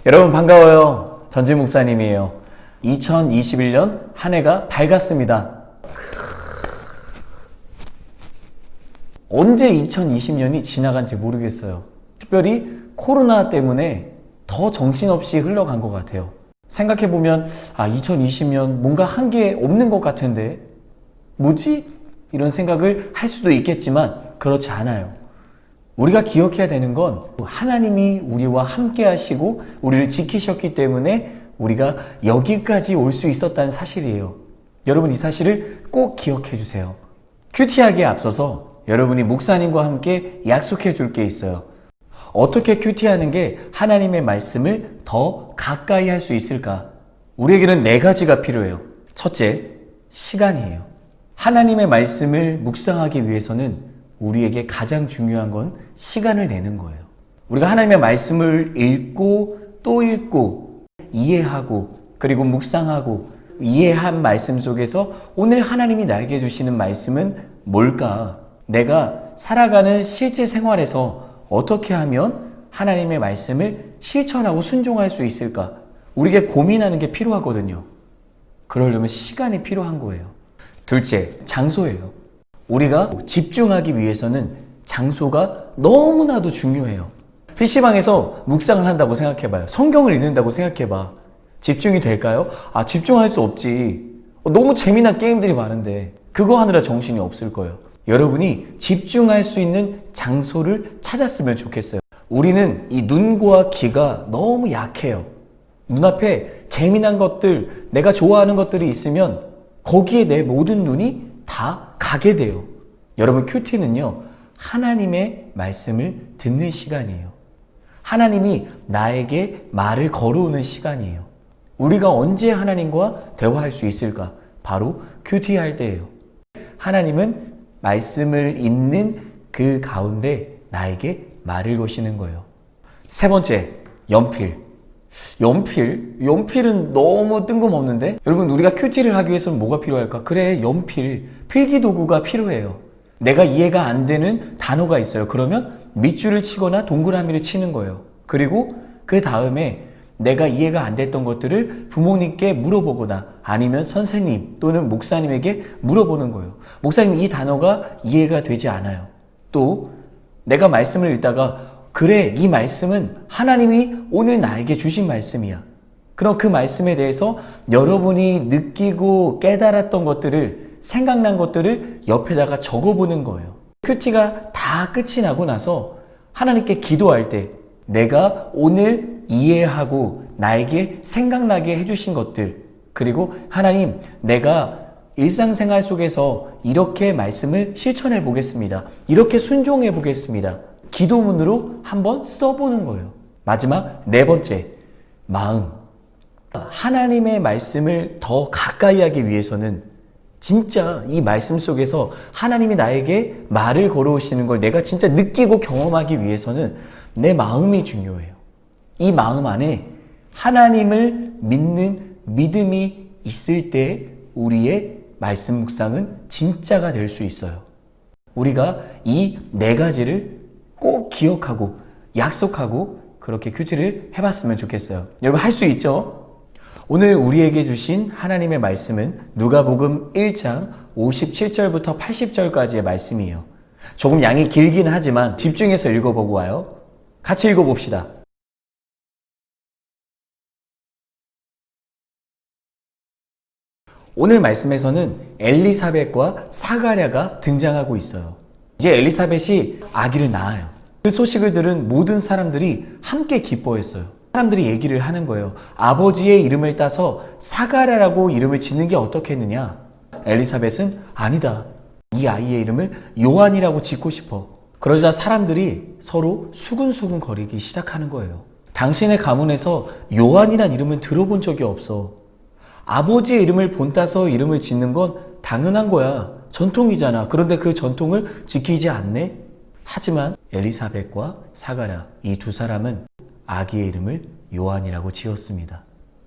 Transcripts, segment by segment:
여러분 반가워요. 전진 목사님이에요. 2021년 한 해가 밝았습니다. 언제 2020년이 지나간지 모르겠어요. 특별히 코로나 때문에 더 정신없이 흘러간 것 같아요. 생각해보면 2020년 뭔가 한 게 없는 것 같은데 뭐지? 이런 생각을 할 수도 있겠지만 그렇지 않아요. 우리가 기억해야 되는 건 하나님이 우리와 함께 하시고 우리를 지키셨기 때문에 우리가 여기까지 올 수 있었다는 사실이에요. 여러분 이 사실을 꼭 기억해 주세요. 큐티하기에 앞서서 여러분이 목사님과 함께 약속해 줄 게 있어요. 어떻게 큐티하는 게 하나님의 말씀을 더 가까이 할 수 있을까? 우리에게는 4가지가 필요해요. 첫째, 시간이에요. 하나님의 말씀을 묵상하기 위해서는 우리에게 가장 중요한 건 시간을 내는 거예요. 우리가 하나님의 말씀을 읽고 또 읽고 이해하고 그리고 묵상하고 이해한 말씀 속에서 오늘 하나님이 나에게 주시는 말씀은 뭘까? 내가 살아가는 실제 생활에서 어떻게 하면 하나님의 말씀을 실천하고 순종할 수 있을까? 우리에게 고민하는 게 필요하거든요. 그러려면 시간이 필요한 거예요. 둘째, 장소예요. 우리가 집중하기 위해서는 장소가 너무나도 중요해요. PC방에서 묵상을 한다고 생각해봐요. 성경을 읽는다고 생각해봐. 집중이 될까요? 집중할 수 없지. 너무 재미난 게임들이 많은데 그거 하느라 정신이 없을 거예요. 여러분이 집중할 수 있는 장소를 찾았으면 좋겠어요. 우리는 이 눈과 귀가 너무 약해요. 눈앞에 재미난 것들, 내가 좋아하는 것들이 있으면 거기에 내 모든 눈이 다 가게 돼요. 여러분 큐티는요, 하나님의 말씀을 듣는 시간이에요. 하나님이 나에게 말을 걸어오는 시간이에요. 우리가 언제 하나님과 대화할 수 있을까? 바로 큐티할 때예요. 하나님은 말씀을 읽는 그 가운데 나에게 말을 거시는 거예요. 세 번째, 연필. 연필은 너무 뜬금없는데? 여러분 우리가 큐티를 하기 위해서는 뭐가 필요할까? 그래, 연필, 필기도구가 필요해요. 내가 이해가 안 되는 단어가 있어요. 그러면 밑줄을 치거나 동그라미를 치는 거예요. 그리고 그 다음에 내가 이해가 안 됐던 것들을 부모님께 물어보거나 아니면 선생님 또는 목사님에게 물어보는 거예요. 목사님, 이 단어가 이해가 되지 않아요. 또 내가 말씀을 읽다가 그래, 이 말씀은 하나님이 오늘 나에게 주신 말씀이야. 그럼 그 말씀에 대해서 여러분이 느끼고 깨달았던 것들을, 생각난 것들을 옆에다가 적어보는 거예요. 큐티가 다 끝이 나고 나서 하나님께 기도할 때 내가 오늘 이해하고 나에게 생각나게 해주신 것들, 그리고 하나님, 내가 일상생활 속에서 이렇게 말씀을 실천해 보겠습니다. 이렇게 순종해 보겠습니다. 기도문으로 한번 써보는 거예요. 마지막 4번째, 마음. 하나님의 말씀을 더 가까이 하기 위해서는 진짜 이 말씀 속에서 하나님이 나에게 말을 걸어오시는 걸 내가 진짜 느끼고 경험하기 위해서는 내 마음이 중요해요. 이 마음 안에 하나님을 믿는 믿음이 있을 때 우리의 말씀 묵상은 진짜가 될 수 있어요. 우리가 이 4가지를 꼭 기억하고 약속하고 그렇게 큐티를 해봤으면 좋겠어요. 여러분 할 수 있죠? 오늘 우리에게 주신 하나님의 말씀은 누가복음 1장 57절부터 80절까지의 말씀이에요. 조금 양이 길긴 하지만 집중해서 읽어보고 와요. 같이 읽어봅시다. 오늘 말씀에서는 엘리사벳과 사가랴가 등장하고 있어요. 이제 엘리사벳이 아기를 낳아요. 그 소식을 들은 모든 사람들이 함께 기뻐했어요. 사람들이 얘기를 하는 거예요. 아버지의 이름을 따서 사가랴라고 이름을 짓는 게 어떻겠느냐? 엘리사벳은 아니다. 이 아이의 이름을 요한이라고 짓고 싶어. 그러자 사람들이 서로 수근수근 거리기 시작하는 거예요. 당신의 가문에서 요한이란 이름은 들어본 적이 없어. 아버지의 이름을 본따서 이름을 짓는 건 당연한 거야. 전통이잖아. 그런데 그 전통을 지키지 않네? 하지만 엘리사벳과 사가랴, 이 2사람은 아기의 이름을 요한이라고 지었습니다.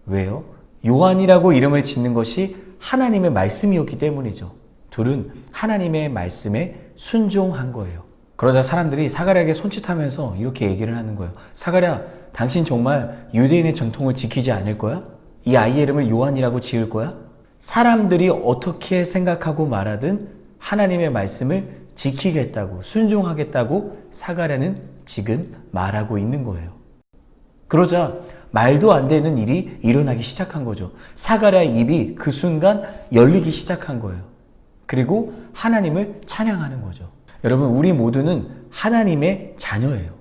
왜요? 요한이라고 이름을 짓는 것이 하나님의 말씀이었기 때문이죠. 둘은 하나님의 말씀에 순종한 거예요. 그러자 사람들이 사가랴에게 손짓하면서 이렇게 얘기를 하는 거예요. 사가랴, 당신 정말 유대인의 전통을 지키지 않을 거야? 이 아이의 이름을 요한이라고 지을 거야? 사람들이 어떻게 생각하고 말하든 하나님의 말씀을 지키겠다고, 순종하겠다고 사가랴는 지금 말하고 있는 거예요. 그러자 말도 안 되는 일이 일어나기 시작한 거죠. 사가랴의 입이 그 순간 열리기 시작한 거예요. 그리고 하나님을 찬양하는 거죠. 여러분, 우리 모두는 하나님의 자녀예요.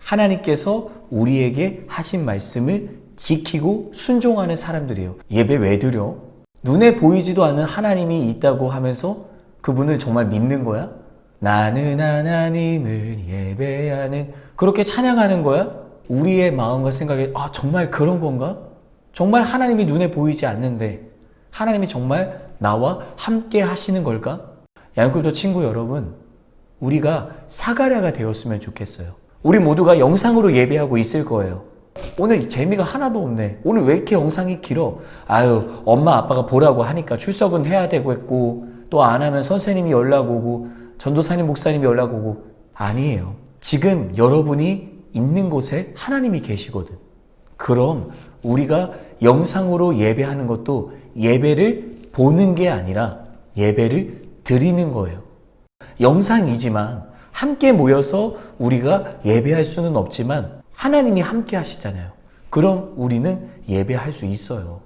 하나님께서 우리에게 하신 말씀을 지키고 순종하는 사람들이에요. 예배 왜 드려? 눈에 보이지도 않는 하나님이 있다고 하면서 그분을 정말 믿는 거야? 나는 하나님을 예배하는, 그렇게 찬양하는 거야? 우리의 마음과 생각에 정말 그런 건가? 정말 하나님이 눈에 보이지 않는데 하나님이 정말 나와 함께 하시는 걸까? 양육교도 친구 여러분, 우리가 사가랴가 되었으면 좋겠어요. 우리 모두가 영상으로 예배하고 있을 거예요. 오늘 재미가 하나도 없네. 오늘 왜 이렇게 영상이 길어? 엄마 아빠가 보라고 하니까 출석은 해야 되고 했고, 또 안 하면 선생님이 연락 오고 전도사님 목사님이 연락 오고. 아니에요. 지금 여러분이 있는 곳에 하나님이 계시거든. 그럼 우리가 영상으로 예배하는 것도 예배를 보는 게 아니라 예배를 드리는 거예요. 영상이지만 함께 모여서 우리가 예배할 수는 없지만 하나님이 함께 하시잖아요. 그럼 우리는 예배할 수 있어요.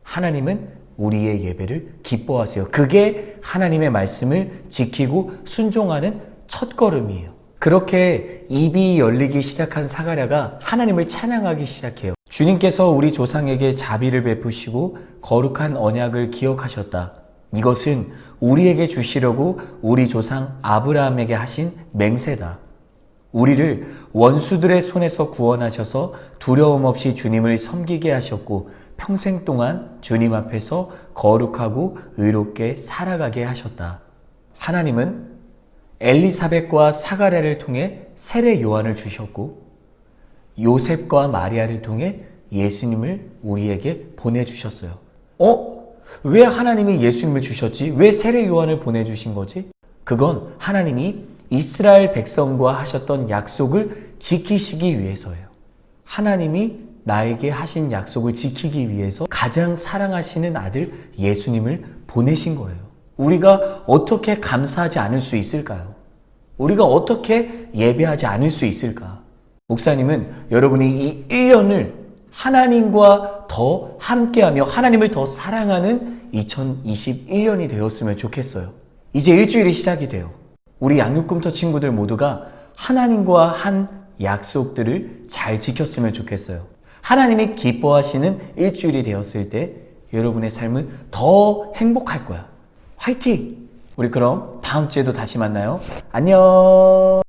하나님은 우리의 예배를 기뻐하세요. 그게 하나님의 말씀을 지키고 순종하는 첫걸음이에요. 그렇게 입이 열리기 시작한 사가랴가 하나님을 찬양하기 시작해요. 주님께서 우리 조상에게 자비를 베푸시고 거룩한 언약을 기억하셨다. 이것은 우리에게 주시려고 우리 조상 아브라함에게 하신 맹세다. 우리를 원수들의 손에서 구원하셔서 두려움 없이 주님을 섬기게 하셨고 평생 동안 주님 앞에서 거룩하고 의롭게 살아가게 하셨다. 하나님은 엘리사벳과 사가랴를 통해 세례 요한을 주셨고 요셉과 마리아를 통해 예수님을 우리에게 보내주셨어요. 왜 하나님이 예수님을 주셨지? 왜 세례 요한을 보내주신 거지? 그건 하나님이 이스라엘 백성과 하셨던 약속을 지키시기 위해서예요. 하나님이 나에게 하신 약속을 지키기 위해서 가장 사랑하시는 아들 예수님을 보내신 거예요. 우리가 어떻게 감사하지 않을 수 있을까요? 우리가 어떻게 예배하지 않을 수 있을까? 목사님은 여러분이 이 1년을 하나님과 더 함께하며 하나님을 더 사랑하는 2021년이 되었으면 좋겠어요. 이제 일주일이 시작이 돼요. 우리 양육꿈터 친구들 모두가 하나님과 한 약속들을 잘 지켰으면 좋겠어요. 하나님이 기뻐하시는 일주일이 되었을 때 여러분의 삶은 더 행복할 거야. 화이팅! 우리 그럼 다음 주에도 다시 만나요. 안녕!